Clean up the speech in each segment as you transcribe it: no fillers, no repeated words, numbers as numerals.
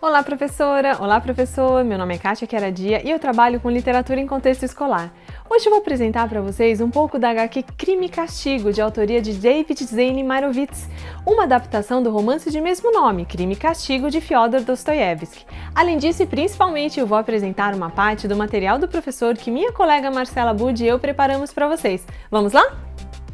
Olá, professora! Olá, professor! Meu nome é Kátia Queradia e eu trabalho com literatura em contexto escolar. Hoje eu vou apresentar para vocês um pouco da HQ Crime e Castigo, de autoria de David Zane Meyerowitz, uma adaptação do romance de mesmo nome, Crime e Castigo, de Fyodor Dostoiévski. Além disso, e principalmente, eu vou apresentar uma parte do material do professor que minha colega Marcela Budi e eu preparamos para vocês. Vamos lá?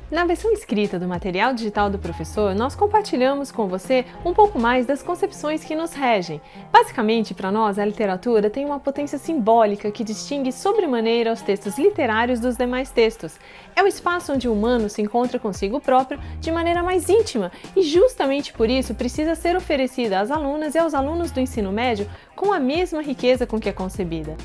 Na versão escrita do material digital do professor, nós compartilhamos com você um pouco mais das concepções que nos regem. Basicamente, para nós, a literatura tem uma potência simbólica que distingue sobremaneira os textos literários dos demais textos. É o espaço onde o humano se encontra consigo próprio de maneira mais íntima e justamente por isso precisa ser oferecida às alunas e aos alunos do ensino médio com a mesma riqueza com que é concebida.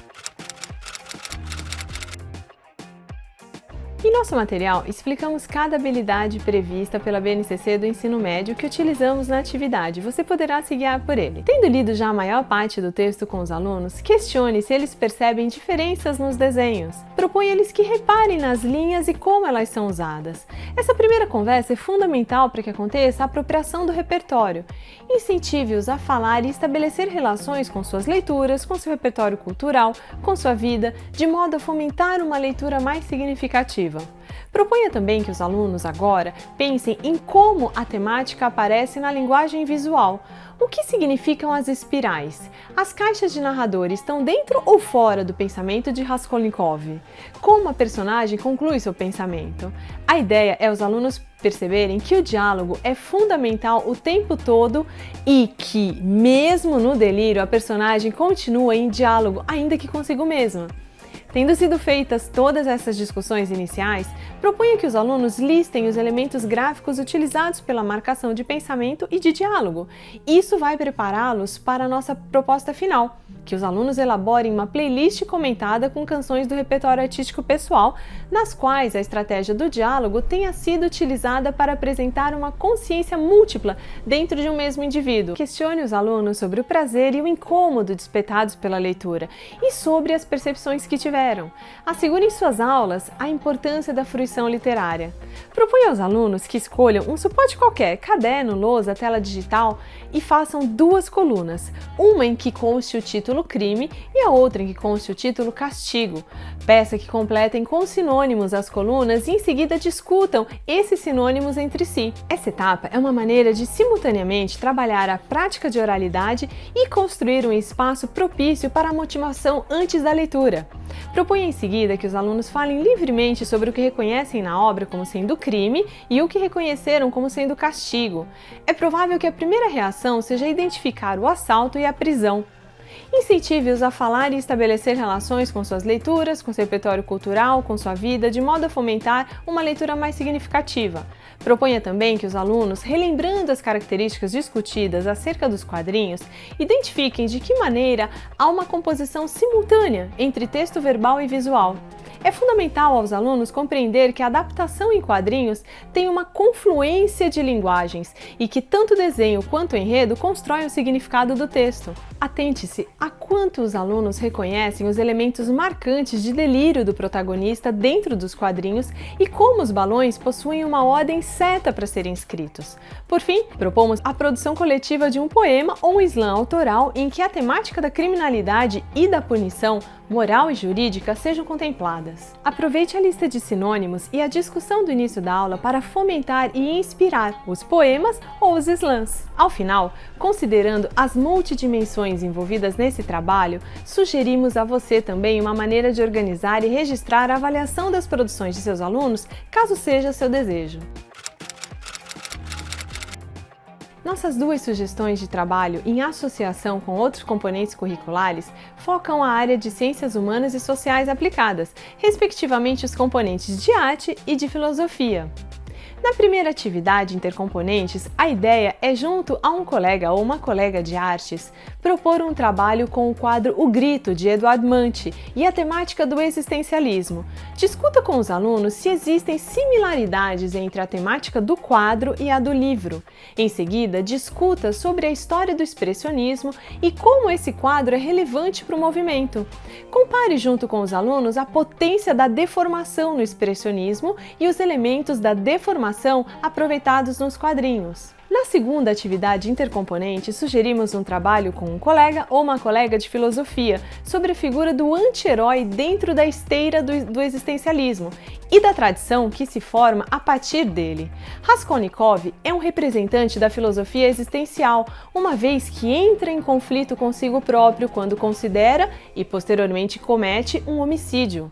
Em nosso material, explicamos cada habilidade prevista pela BNCC do ensino médio que utilizamos na atividade. Você poderá se guiar por ele. Tendo lido já a maior parte do texto com os alunos, questione se eles percebem diferenças nos desenhos. Proponha-lhes que reparem nas linhas e como elas são usadas. Essa primeira conversa é fundamental para que aconteça a apropriação do repertório. Incentive-os a falar e estabelecer relações com suas leituras, com seu repertório cultural, com sua vida, de modo a fomentar uma leitura mais significativa. Proponha também que os alunos agora pensem em como a temática aparece na linguagem visual. O que significam as espirais? As caixas de narrador estão dentro ou fora do pensamento de Raskolnikov? Como a personagem conclui seu pensamento? A ideia é os alunos perceberem que o diálogo é fundamental o tempo todo e que, mesmo no delírio, a personagem continua em diálogo, ainda que consigo mesma. Tendo sido feitas todas essas discussões iniciais, proponha que os alunos listem os elementos gráficos utilizados pela marcação de pensamento e de diálogo. Isso vai prepará-los para a nossa proposta final, que os alunos elaborem uma playlist comentada com canções do repertório artístico pessoal, nas quais a estratégia do diálogo tenha sido utilizada para apresentar uma consciência múltipla dentro de um mesmo indivíduo. Questione os alunos sobre o prazer e o incômodo despertados pela leitura e sobre as percepções que tiveram. Assegure em suas aulas a importância da fruição literária. Proponha aos alunos que escolham um suporte qualquer, caderno, lousa, tela digital, e façam duas colunas, uma em que conste o título crime e a outra em que conste o título castigo. Peça que completem com sinônimos as colunas e em seguida discutam esses sinônimos entre si. Essa etapa é uma maneira de simultaneamente trabalhar a prática de oralidade e construir um espaço propício para a motivação antes da leitura. Proponha em seguida que os alunos falem livremente sobre o que reconhecem na obra como sendo crime e o que reconheceram como sendo castigo. É provável que a primeira reação seja identificar o assalto e a prisão. Incentive-os a falar e estabelecer relações com suas leituras, com seu repertório cultural, com sua vida, de modo a fomentar uma leitura mais significativa. Proponha também que os alunos, relembrando as características discutidas acerca dos quadrinhos, identifiquem de que maneira há uma composição simultânea entre texto verbal e visual. É fundamental aos alunos compreender que a adaptação em quadrinhos tem uma confluência de linguagens e que tanto o desenho quanto o enredo constroem o significado do texto. Atente-se a quanto os alunos reconhecem os elementos marcantes de delírio do protagonista dentro dos quadrinhos e como os balões possuem uma ordem certa para serem escritos. Por fim, propomos a produção coletiva de um poema ou um slam autoral em que a temática da criminalidade e da punição moral e jurídica sejam contempladas. Aproveite a lista de sinônimos e a discussão do início da aula para fomentar e inspirar os poemas ou os slams. Ao final, considerando as multidimensões envolvidas nesse trabalho, sugerimos a você também uma maneira de organizar e registrar a avaliação das produções de seus alunos, caso seja seu desejo. Nossas duas sugestões de trabalho, em associação com outros componentes curriculares, focam a área de Ciências Humanas e Sociais aplicadas, respectivamente os componentes de Arte e de Filosofia. Na primeira atividade intercomponentes, a ideia é, junto a um colega ou uma colega de artes, propor um trabalho com o quadro O Grito, de Eduard Munch, e a temática do existencialismo. Discuta com os alunos se existem similaridades entre a temática do quadro e a do livro. Em seguida, discuta sobre a história do expressionismo e como esse quadro é relevante para o movimento. Compare junto com os alunos a potência da deformação no expressionismo e os elementos da deformação aproveitados nos quadrinhos. Na Na segunda atividade intercomponente, sugerimos um trabalho com um colega ou uma colega de filosofia sobre a figura do anti-herói dentro da esteira do existencialismo e da tradição que se forma a partir dele. Raskolnikov é um representante da filosofia existencial, uma vez que entra em conflito consigo próprio quando considera e posteriormente comete um homicídio.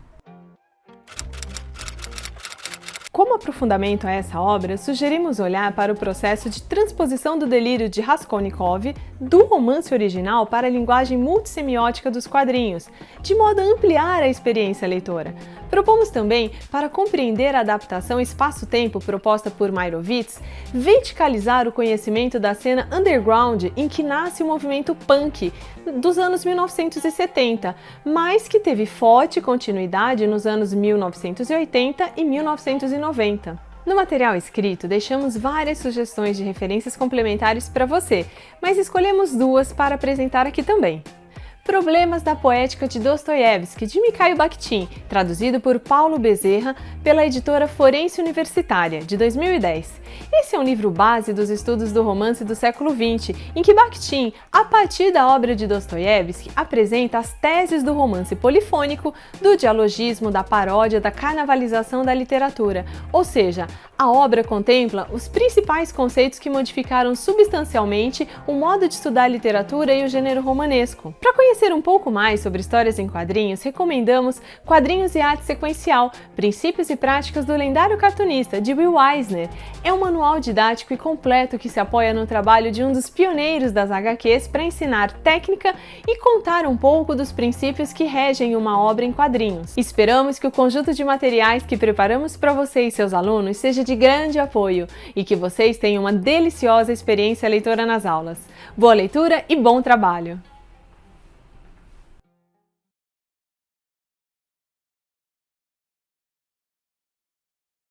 Como aprofundamento a essa obra, sugerimos olhar para o processo de transposição do delírio de Raskolnikov do romance original para a linguagem multissemiótica dos quadrinhos, de modo a ampliar a experiência leitora. Propomos também, para compreender a adaptação espaço-tempo proposta por Meyerowitz, verticalizar o conhecimento da cena underground em que nasce o movimento punk dos anos 1970, mas que teve forte continuidade nos anos 1980 e 1990. No material escrito, deixamos várias sugestões de referências complementares para você, mas escolhemos duas para apresentar aqui também. Problemas da Poética de Dostoiévski, de Mikhail Bakhtin, traduzido por Paulo Bezerra pela editora Forense Universitária, de 2010. Esse é um livro base dos estudos do romance do século XX, em que Bakhtin, a partir da obra de Dostoiévski, apresenta as teses do romance polifônico, do dialogismo, da paródia, da carnavalização da literatura, ou seja, a obra contempla os principais conceitos que modificaram substancialmente o modo de estudar a literatura e o gênero romanesco. Para conhecer um pouco mais sobre histórias em quadrinhos, recomendamos Quadrinhos e Arte Sequencial, Princípios e Práticas do Lendário Cartunista, de Will Eisner. É um manual didático e completo que se apoia no trabalho de um dos pioneiros das HQs para ensinar técnica e contar um pouco dos princípios que regem uma obra em quadrinhos. Esperamos que o conjunto de materiais que preparamos para você e seus alunos seja de grande apoio e que vocês tenham uma deliciosa experiência leitora nas aulas. Boa leitura e bom trabalho!